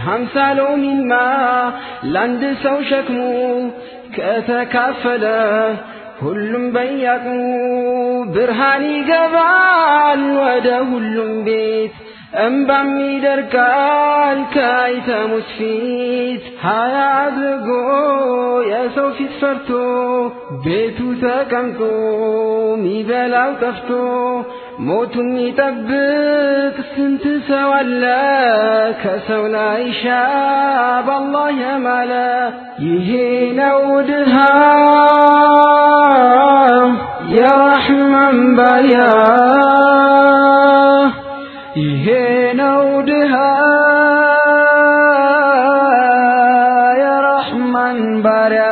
50 ሎሚማ ለአንድ ሰው ሸክሙ ከተካፈለ ሁሉም በያቅሙ ብርሃን ይገባል ወደ ሁሉም ቤት እንባም ይደርቃል ከአይተሙት ፊት ሀያ አድርጎ የሰው ፊት ፈርቶ ቤቱ ተቀምጦ ሚበላው ጠፍቶ ሞቱን ይጠብቅ ስንት ሰው አለ ከሰው ላይ ሻብ አላህ የማለ ይሄ ነው ድሃ የረሕማን ባሪያ ይሄ ነው ድሃ የረሕማን ባሪያ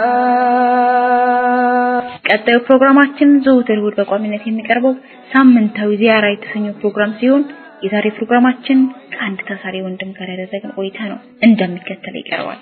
ቀጣዩ ፕሮግራማችን ዘወትር እሁድ በቋሚነት የሚቀርበው ሳምንታዊ ዚያራ የተሰኘው ፕሮግራም ሲሆን የዛሬ ፕሮግራማችን ከአንድ ታሳሪ ወንድም ጋር ያደረግን ቆይታ ነው እንደሚከተለው ይቀርባል።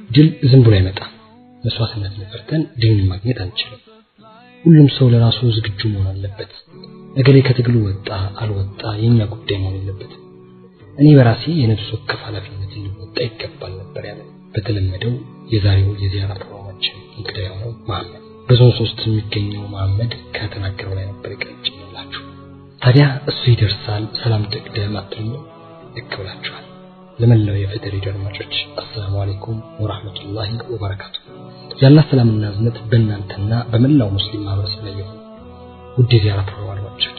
ድል ዝም ብሎ አይመጣም። መስዋዕትነት ለፈርተን ድልን ማግኘት አንችልም። ሁሉም ሰው ለራሱ ዝግጁ መሆን አለበት። እገሌ ከትግሉ ወጣ አልወጣ የኛ ጉዳይ መሆን የለበት። እኔ በራሴ የነፍስ ወከፍ ኃላፊነት ልወጣ ይገባል ነበር ያለው በተለመደው የዛሬው የዚያራ ፕሮግራማችን እንግዳ የሆነው መሐመድ በዞን 3 የሚገኘው መሐመድ ከተናገረው ላይ ነበር ይቀጥላችሁ። ታዲያ እሱ ይደርሳል ሰላም ተቀደም አጥሩ ይከብላችኋል። ለመላው የፍትር አድማጮች አሰላሙ አለይኩም ወራህመቱላሂ ወበረካቱ። ያላ ሰላምና እዝነት በእናንተና በመላው ሙስሊም ማህበረሰብ ላይ ይሁን። ውድ የዚያራ ፕሮግራማችን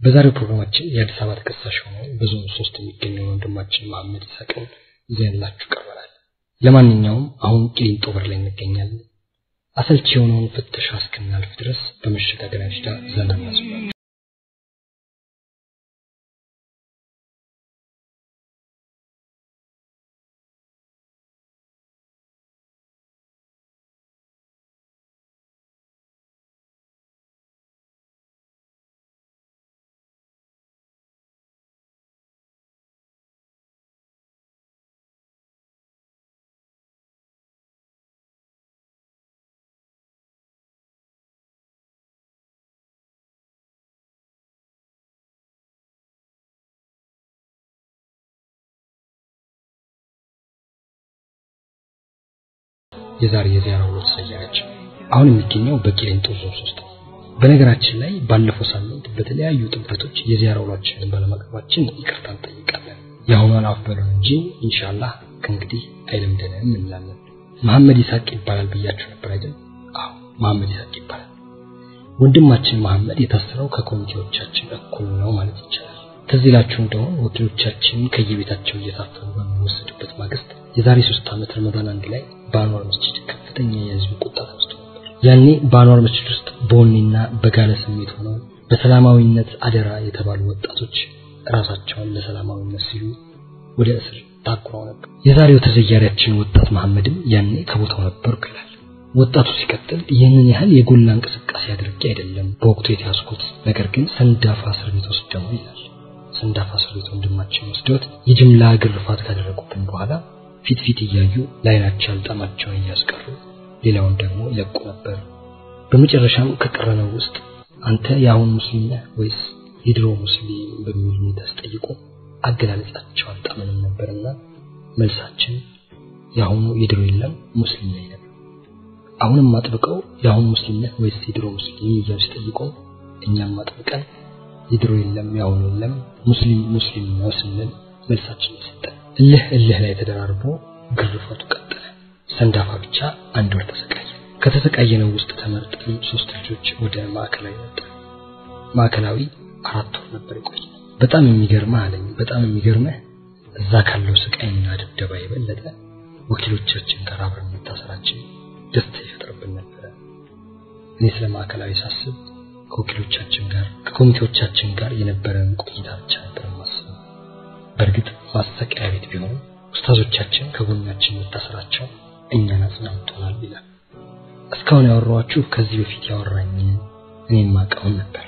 በዛሬው ፕሮግራማችን የአዲስ አበባ ተከሳሽ ሆነው በዞን 3 የሚገኘው ወንድማችን መሐመድ ይሳቅን ይዘንላችሁ ቀርበናል። ለማንኛውም አሁን ቂሊንጦ በር ላይ እንገኛለን። አሰልቺ የሆነውን ፍተሻ እስክናልፍ ድረስ በመሸጋገሪያ ሽታ ዘና እናስባለን። የዛሬ የዚያራ ውሎ ሰያችን አሁን የሚገኘው በቂሊንጦ ዞን 3 በነገራችን ላይ ባለፈው ሳምንት በተለያዩ ጥብቶች የዚያራ ውሏችንን ባለማቅረባችን ይቅርታ እንጠይቃለን። ያሁኑን አፍበሉን እንጂ ኢንሻአላህ ከእንግዲህ አይለምደንም እንላለን። መሐመድ ይሳቅ ይባላል ብያችሁ ነበር አይደል? አዎ መሐመድ ይሳቅ ይባላል። ወንድማችን መሐመድ የታሰረው ከኮሚቴዎቻችን እኩል ነው ማለት ይቻላል። ተዚላችሁ እንደሆነ ወኪሎቻችን ከየቤታቸው እየታፈኑ በሚወሰዱበት ማግስት የዛሬ 3 ዓመት ረመዳን አንድ ላይ በአንዋር መስጂድ ከፍተኛ የህዝብ ቁጣ ተነስቶ ነበር። ያኔ በአንዋር መስጂድ ውስጥ በወኔና በጋለ ስሜት ሆነው በሰላማዊነት አደራ የተባሉ ወጣቶች ራሳቸውን ለሰላማዊነት ሲሉ ወደ እስር ታቁረው ነበር። የዛሬው ተዘያሪያችን ወጣት መሐመድም ያኔ ከቦታው ነበርኩ ይላል። ወጣቱ ሲቀጥል ይህንን ያህል የጎላ እንቅስቃሴ አድርጌ አይደለም በወቅቱ የተያዝኩት፣ ነገር ግን ሰንዳፋ እስር ቤት ወስደው ይላል። ሰንዳፋ እስር ቤት ወንድማችን ወስደውት የጅምላ ግርፋት ካደረጉብን በኋላ ፊት እያዩ ላይናቸው አልጣማቸውን እያስቀሩ ሌላውን ደግሞ ይለቁ ነበር። በመጨረሻም ከቀረነው ውስጥ አንተ ያሁን ሙስሊም ነህ ወይስ የድሮ ሙስሊም በሚል ተጠይቆ አገላለጻቸው አልጣመንም ነበርና መልሳችን ያሁኑ የድሮ የለም ሙስሊም ነኝ ነበር። አሁንም አጥብቀው ያሁን ሙስሊም ነህ ወይስ የድሮ ሙስሊም እያሉ ሲጠይቁ እኛም አጥብቀን የድሮ የለም ያሁን የለም ሙስሊም ነው ስንል መልሳችን ተሰጠ። እልህ ላይ ተደራርቦ ግርፋቱ ቀጠለ። ሰንዳፋ ብቻ አንድ ወር ተሰቃየ። ከተሰቃየነው ውስጥ ተመርጠን 3 ልጆች ወደ ማዕከላዊ መጣ። ማዕከላዊ 4 ወር ነበር የቆየው። በጣም የሚገርመህ እዛ ካለው ስቃይና ድብደባ የበለጠ ወኪሎቻችን ጋር አብረን መታሰራችን ደስታ ይፈጥርብን ነበር። እኔ ስለ ማዕከላዊ ሳስብ ከወኪሎቻችን ጋር ከኮሚቴዎቻችን ጋር የነበረን ቆይታ ብቻ ነበር ማሰብ። በእርግጥ ማሰቃያ ቤት ቢሆን ኡስታዞቻችን ከጎናችን መታሰራቸው እኛን አጽናንቶናል ይላል። እስካሁን ያወራኋችሁ ከዚህ በፊት ያወራኝ እኔም ማቀው ነበር።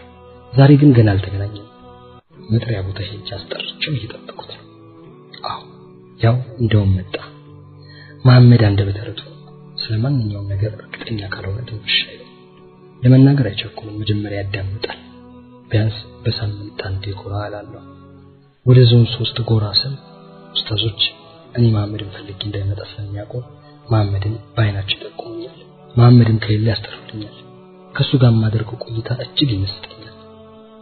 ዛሬ ግን ገና አልተገናኘንም። መጥሪያ ቦታ ሄጄ አስጠርቼው እየጠበቁት ነው። ያው እንደውም መጣ። መሐመድ አንደበተ ርቱዕ ስለማንኛውም ነገር እርግጠኛ ካልሆነ ትንሽ አይደለም። ለመናገር አይቸኩልም። መጀመሪያ ያዳምጣል። ቢያንስ በሳምንት አንዴ ጎራ አላለሁ። ወደ ዞን 3 ጎራ ስል ኡስታዞች እኔ መሐመድን ፈልጌ እንዳይመጣ ስለሚያውቁ መሐመድን ባይናቸው ጠቁሙኛል። መሐመድን ከሌለ ያስጠሩልኛል። ከሱ ጋር ማድረገው ቆይታ እጅግ ይመስጠኛል።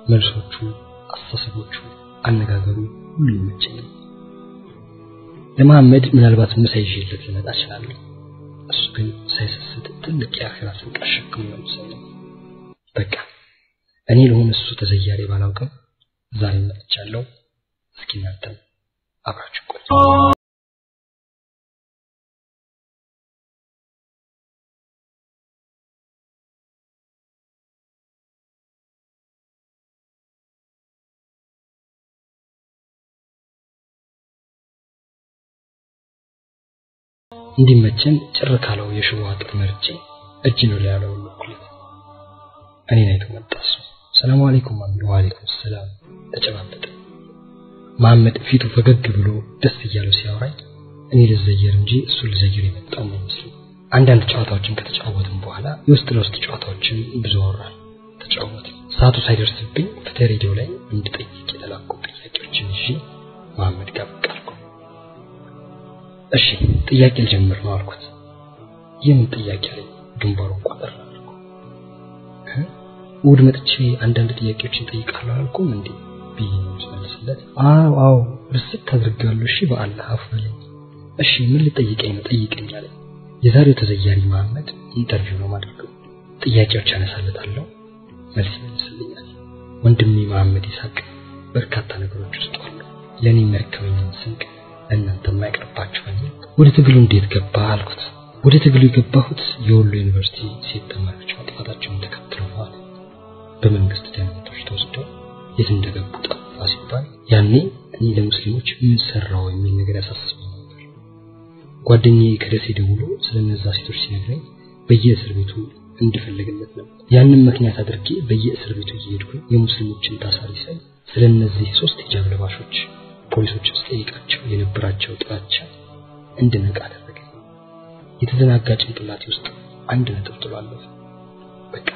መልሶቹ፣ አስተሳሰቦቹ፣ አነጋገሩ ሁሉ ይመቸኛል። ለመሐመድ ምናልባት ምሳ ይዤለት ልመጣ እችላለሁ። እሱ ግን ሳይሰስት ትልቅ የአኺራ ስንቅ አሸክሞ ነው የሚሰማው። በቃ እኔ ለሆነ እሱ ተዘያሪ ባላውቅም ዛሬ መጥቻለሁ። እስኪ እናንተም አብራችሁ ቆዩ። እንዲመቸን ጭር ካለው የሽቦ አጥር መርጬ እጅ ነው ያለው ልኩለት። እኔ ነኝ ተመጣሱ። ሰላም አለይኩም ወአለይኩም ሰላም ተጨባበጠ። መሐመድ ፊቱ ፈገግ ብሎ ደስ እያለው ሲያወራኝ እኔ ልዘየር እንጂ እሱ ልዘየር የመጣው ነው መስሎኝ። አንዳንድ ጨዋታዎችን ከተጫወትን በኋላ የውስጥ ለውስጥ ጨዋታዎችን ብዙ አወራን፣ ተጫወትን። ሰዓቱ ሳይደርስብኝ ፍትህ ሬዲዮ ላይ እንድጠይቅ የተላኩ ጥያቄዎችን ይዤ መሐመድ ጋር ቀርኩ። እሺ ጥያቄ ልጀምር ነው አልኩት። የምን ጥያቄ ላይ ግንባሩን ቋጠር አድርጎ ውድ መጥቼ አንዳንድ ጥያቄዎችን ጠይቃለሁ አልኩም እንዴ ብዬ መልስለት። አዎ ርስቅ ታድርጋለሁ። እሺ በአላህ አፍበለኝ። እሺ ምን ልጠይቀኝ ነው? ጠይቀኝ አለ። የዛሬው ተዘያሪ መሐመድ ኢንተርቪው ነው ማድረገው። ጥያቄዎች አነሳለታለሁ፣ መልስ ይመልስልኛል። ወንድሜ መሐመድ ይሳቅ በርካታ ነገሮች ውስጥ አሉ። ለኔ መርከመኝ ስንቅ እናንተ ማይቀርባችሁ ነው። ወደ ትግሉ እንዴት ገባ አልኩት። ወደ ትግሉ የገባሁት የወሎ ዩኒቨርሲቲ ሴት ተማሪዎች መጥፋታቸውን ተከትሎ ነው። በመንግስት ደህንነቶች ተወስደው የት እንደገቡ ጠፋ ሲባል ያኔ እኔ ለሙስሊሞች ምን ሰራው የሚል ነገር ያሳስበኝ ነበር። ጓደኛዬ ከደሴ ደውሎ ስለነዛ ሴቶች ሲነግረኝ በየእስር ቤቱ እንድፈልግለት ነበር። ያንን ምክንያት አድርጌ በየእስር ቤቱ እየሄድኩ የሙስሊሞችን ታሳሪ ሳይ ስለነዚህ 3 ሂጃብ ለባሾች ፖሊሶች ጠይቃቸው የነበራቸው ጥላቻ እንድነቃ አደረገ። የተዘናጋ ጭንቅላቴ ውስጥ አንድ ነጥብ ጥሏል። በቃ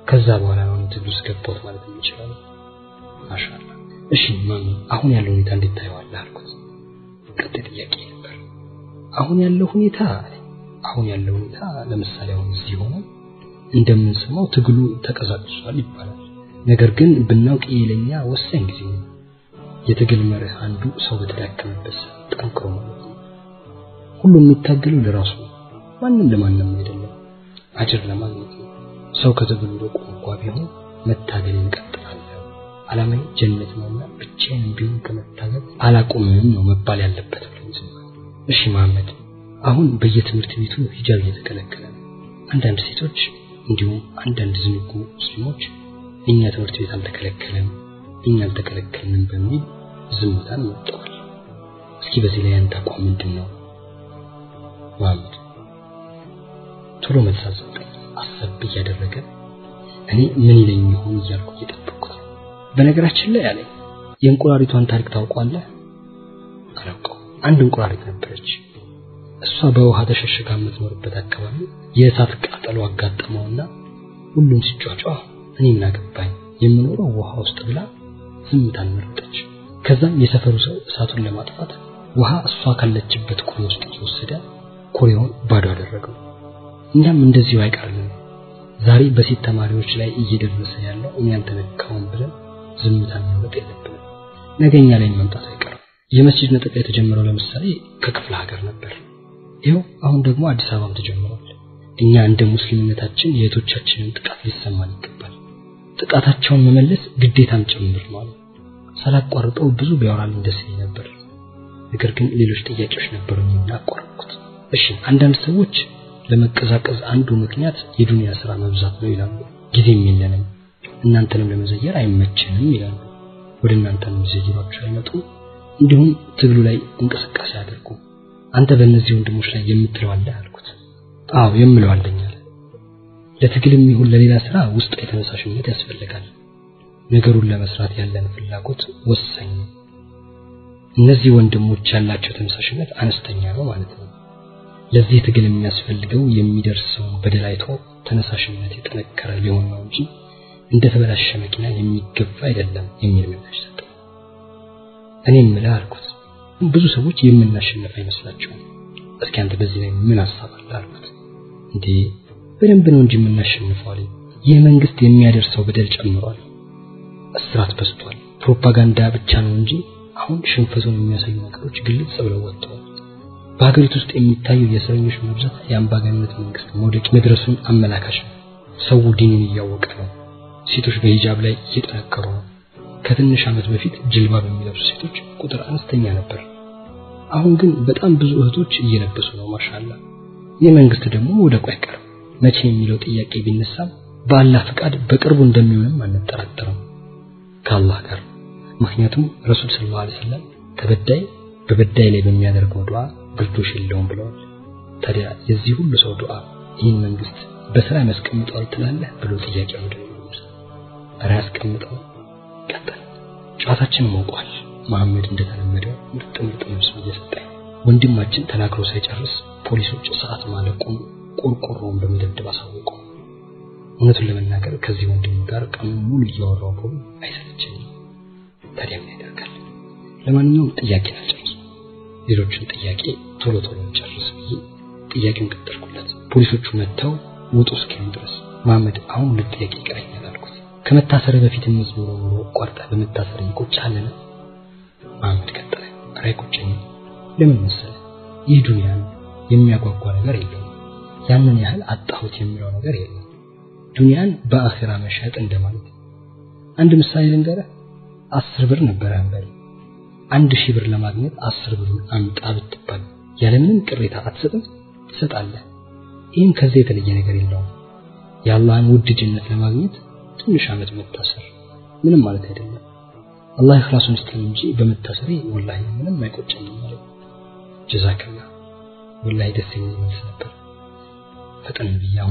ከዛ በኋላ ነው ትግሉ ውስጥ ገባሁት ማለት እንችላለን። ማሻአላ። እሺ ማሚ አሁን ያለው ሁኔታ እንዴት ታየዋለህ አልኩት። ቀጥታ ጥያቄ ነበር። አሁን ያለው ሁኔታ ለምሳሌ አሁን እዚህ ሆነ እንደምንሰማው ትግሉ ተቀዛቅዟል ይባላል። ነገር ግን ብናውቅ የለኛ ወሳኝ ጊዜ ነው። የትግል መርህ አንዱ ሰው በተዳከመበት ጠንክሮ ማለት ነው። ሁሉም የሚታገለው ለራሱ ማንንም ለማንም አይደለም፣ አጅር ለማግኘት ነው። ሰው ከትግሉ ርቆ እንኳን ቢሆን መታገል ይቀጥላል። ዓላማዬ ጀነት ነውና ብቻዬን ቢሆን ከመታገል አላቆምም ነው መባል ያለበት ብለኝ። እሺ መሐመድ አሁን በየትምህርት ቤቱ ሂጃብ እየተከለከለ ነው። አንዳንድ ሴቶች እንዲሁም አንዳንድ ዝንጉ ሙስሊሞች እኛ ትምህርት ቤት አልተከለከለም እኛ አልተከለከልንም በሚል ዝምታን መጥተዋል። እስኪ በዚህ ላይ አንተ አቋም ምንድነው? መሐመድ ቶሎ መልስ ሰጠኝ። አሰብ እያደረገ እኔ ምን ይለኝ ይሆን እያልኩ እየጠበቅኩት። በነገራችን ላይ ያለኝ የእንቁራሪቷን ታሪክ ታውቃለህ? አላውቀው። አንድ እንቁራሪት ነበረች። እሷ በውሃ ተሸሽጋ የምትኖርበት አካባቢ የእሳት ቃጠሎ አጋጠመውና ሁሉም ሲጫጫ እኔና ገባኝ የምኖረው ውሃ ውስጥ ብላ ዝምታን መረጠች። ከዛም የሰፈሩ ሰው እሳቱን ለማጥፋት ውሃ እሷ ካለችበት ኩሬ ውስጥ እየወሰደ ኩሬውን ባዶ አደረገው። እኛም እንደዚሁ አይቀርልንም። ዛሬ በሴት ተማሪዎች ላይ እየደረሰ ያለው እኛ አልተነካውም ብለን ዝምታን መረጥ የለብንም። ነገኛ ላይ መምጣት አይቀርም። የመስጂድ ነጠቃ የተጀመረው ለምሳሌ ከክፍለ ሀገር ነበር። ይኸው አሁን ደግሞ አዲስ አበባም ተጀምሯል። እኛ እንደ ሙስሊምነታችን የእህቶቻችንን ጥቃት ሊሰማን ይገባል። ጥቃታቸውን መመለስ ግዴታም ጭምር ነው። ሳላቋርጠው ብዙ ቢያወራልኝ ደስ ይለኝ ነበር። ነገር ግን ሌሎች ጥያቄዎች ነበሩኝና አቋረጥኩት። እሺ አንዳንድ ሰዎች ለመቀዛቀዝ አንዱ ምክንያት የዱንያ ስራ መብዛት ነው ይላሉ። ጊዜም የለንም እናንተንም ለመዘየር አይመችንም ይላሉ። ወደ እናንተም ዘየራችሁ አይመጡ እንዲሁም ትግሉ ላይ እንቅስቃሴ አድርጉ። አንተ በእነዚህ ወንድሞች ላይ የምትለው አለ አልኩት። አዎ የምለው አለኝ አለ። ለትግልም ይሁን ለሌላ ስራ ውስጥ የተነሳሽነት ያስፈልጋል። ነገሩን ለመስራት ያለን ፍላጎት ወሳኝ ነው። እነዚህ ወንድሞች ያላቸው ተነሳሽነት አነስተኛ ነው ማለት ነው። ለዚህ ትግል የሚያስፈልገው የሚደርሰው በደላይቶ ተነሳሽነት የጠነከረ ሊሆን ነው እንጂ እንደ ተበላሸ መኪና የሚገፋ አይደለም የሚል ምላሽ ሰጠ። እኔም አልኩት ብዙ ሰዎች የምናሸንፍ አይመስላቸውም። እስኪ አንተ በዚህ ላይ ምን ሐሳብ አለ አልኩት። እንዴ በደንብ ነው እንጂ የምናሸንፈው አለ። ይህ መንግስት የሚያደርሰው በደል ጨምሯል። እስራት በዝቷል። ፕሮፓጋንዳ ብቻ ነው እንጂ አሁን ሽንፈቱን የሚያሳዩ ነገሮች ግልጽ ብለው ወጥተዋል። በሀገሪቱ ውስጥ የሚታየው የእስረኞች መብዛት የአምባገነንነት መንግስት መውደቅ መድረሱን አመላካች ነው። ሰው ዲንን እያወቀ ነው። ሴቶች በሂጃብ ላይ እየጠነከሩ ነው። ከትንሽ ዓመት በፊት ጅልባብ የሚለብሱ ሴቶች ቁጥር አነስተኛ ነበር። አሁን ግን በጣም ብዙ እህቶች እየለበሱ ነው ማሻአላህ። የመንግስት ደግሞ ወደ ቆይቀር መቼ የሚለው ጥያቄ ቢነሳም በአላህ ፍቃድ በቅርቡ እንደሚሆንም አንጠራጠርም ከአላህ ጋር። ምክንያቱም ረሱል ሰለላሁ ዐለይሂ ወሰለም ተበዳይ በበዳይ ላይ በሚያደርገው ዱዓ ግርዶሽ የለውም ብለዋል። ታዲያ የዚህ ሁሉ ሰው ዱዓ ይህን መንግስት በሰላም ያስቀምጠዋል ትላለህ ብሎ ጥያቄ ወደው ራስ ቀምጠው ቀጠል። ጨዋታችን ሞቋል። መሐመድ እንደተለመደው ምርጥ መልስ እየሰጠ ወንድማችን ተናግሮ ሳይጨርስ ፖሊሶች ሰዓት ማለቁን ቆርቆሮውን በመደብደብ አሳወቁ። እውነቱን ለመናገር ከዚህ ወንድም ጋር ቀኑን ሙሉ እያወራው ፖሊ አይሰለችኝም። ታዲያ ምን ያደርጋል? ለማንኛውም ጥያቄ አልጨረስ። ሌሎችን ጥያቄ ቶሎ ጨርስ ብዬ ጥያቄውን ቀጠልኩለት። ፖሊሶቹ መጥተው ውጡ እስኪሉ ድረስ መሐመድ አሁን ለጥያቄ ይቀርኛል አልኩት። ከመታሰር በፊት መዝሙሩ ቆርጣ በመታሰር ይቆጫልና መሐመድ ቀጠለ። አይቆጨኝ ለምን መሰለህ? ይህ ዱንያ የሚያጓጓ ነገር የለም። ያንን ያህል አጣሁት የሚለው ነገር የለም። ዱንያን በአኺራ መሸጥ እንደማለት። አንድ ምሳሌ ልንገርህ። 10 ብር ነበር አንበል 1000 ብር ለማግኘት 10 ብር አምጣ ብትባል ያለምንም ቅሬታ አትሰጥም? ትሰጣለህ። ይህም ከዚህ የተለየ ነገር የለውም። የአላህን ውድ ጀነት ለማግኘት ትንሽ ዓመት መታሰር ምንም ማለት አይደለም። አላህ ይخلصውን ይስጠን እንጂ በመታሰሪ ወላሂ ምንም አይቆጨኝም ማለት ጀዛከላ። ወላሂ ደስ የሚል መልስ ነበር። ፈጠን ብያው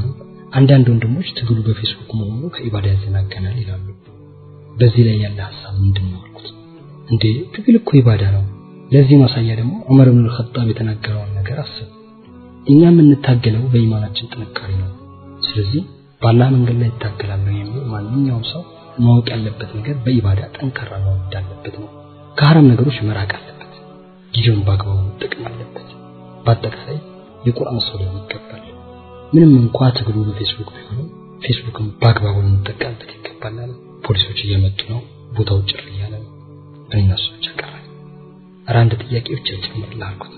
አንዳንድ ወንድሞች ትግሉ በፌስቡክ መሆኑ ከኢባዳ ያዘናገናል ይላሉ። በዚህ ላይ ያለ ሐሳብ ምንድነው አልኩት። እንዴ ትግል እኮ ኢባዳ ነው። ለዚህ ማሳያ ደግሞ ዑመር ኢብኑ አልኸጣብ የተናገረውን ነገር አስብ። እኛ የምንታገለው በኢማናችን ጥንካሬ ነው። ስለዚህ በአላህ መንገድ ላይ ይታገላል የሚል ማንኛውም ሰው ማወቅ ያለበት ነገር በኢባዳ ጠንካራ መሆን እንዳለበት ነው። ከሐራም ነገሮች መራቅ አለበት። ጊዜውን በአግባቡ መጠቀም አለበት። በአጠቃላይ የቁርአን ሰው ይገባል። ምንም እንኳን ትግሉ በፌስቡክ ቢሆን ፌስቡክን በአግባቡ መጠቀምበት ይገባል። ፖሊሶች እየመጡ ነው። ቦታው ጭር እያለ ነው። እኔና እሱ ብቻ ቀረን። አንድ ጥያቄዎች ጨምርልህ አልኩት።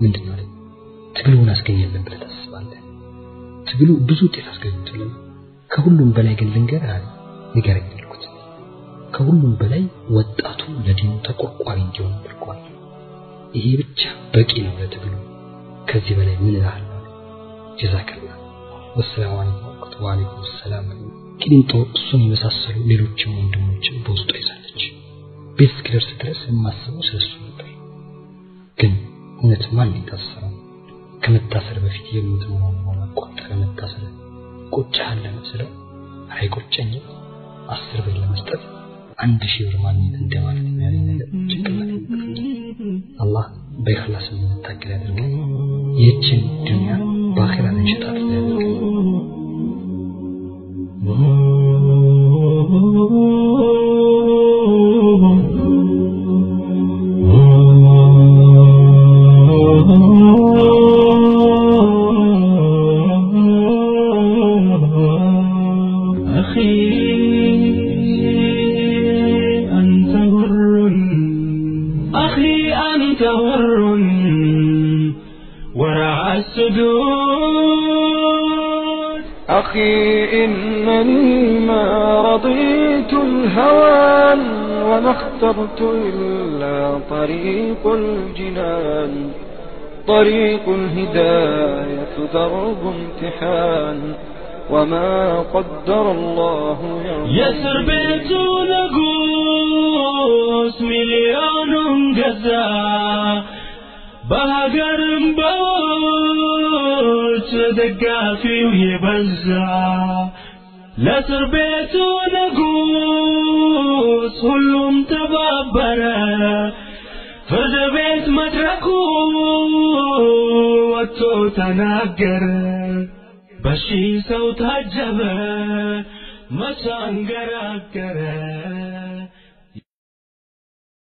ምንድነው አለኝ። ትግሉን አስገኘልን ብለህ ታስባለህ? ትግሉ ብዙ ውጤት አስገኝቶልናል። ከሁሉም በላይ ግን ልንገርህ አለ። ንገረኝ አልኩት። ከሁሉም በላይ ወጣቱ ለዲኑ ተቆርቋሪ እንዲሆን አድርጓል። ይሄ ብቻ በቂ ነው ለትግሉ። ከዚህ በላይ ምን እላለሁ? ጀዛከላህ። ወሰላሙ አለይኩም ወአለይኩም ሰላም። ቂሊንጦ እሱን የመሳሰሉ ሌሎችም ወንድሞችን በውስጡ ይዛለች። ቤት እስኪደርስ ድረስ የማስበው ስለሱ ነበር። ግን እውነት ማን ይታሰራል? ከመታሰር በፊት የምትሞተው ማቋጠር መታሰር ቆጫለ መስለው አይቆጨኝም። 10 ብር ለመስጠት 1000 ብር ማግኘት እንደማለት ነው ያለኝ ነገር ጭንቅላት አላህ በእኽላስ እንድታገል ያድርገን። ይህችን ዱንያ በአኺራ እንሽጣት ያድርገን። ورع السدود أخي إنني ما رضيت الهوان وما اخترت إلا طريق الجنان طريق الهداية درب امتحان وما قدر الله يسر بيت نقوس مليون جزا بهجر بوت دقافي ويبزع لسر بيت نقوس كلهم تبابرة فرد بيت مدركو واتو تناقر بشي صوت هجبه ما تنقر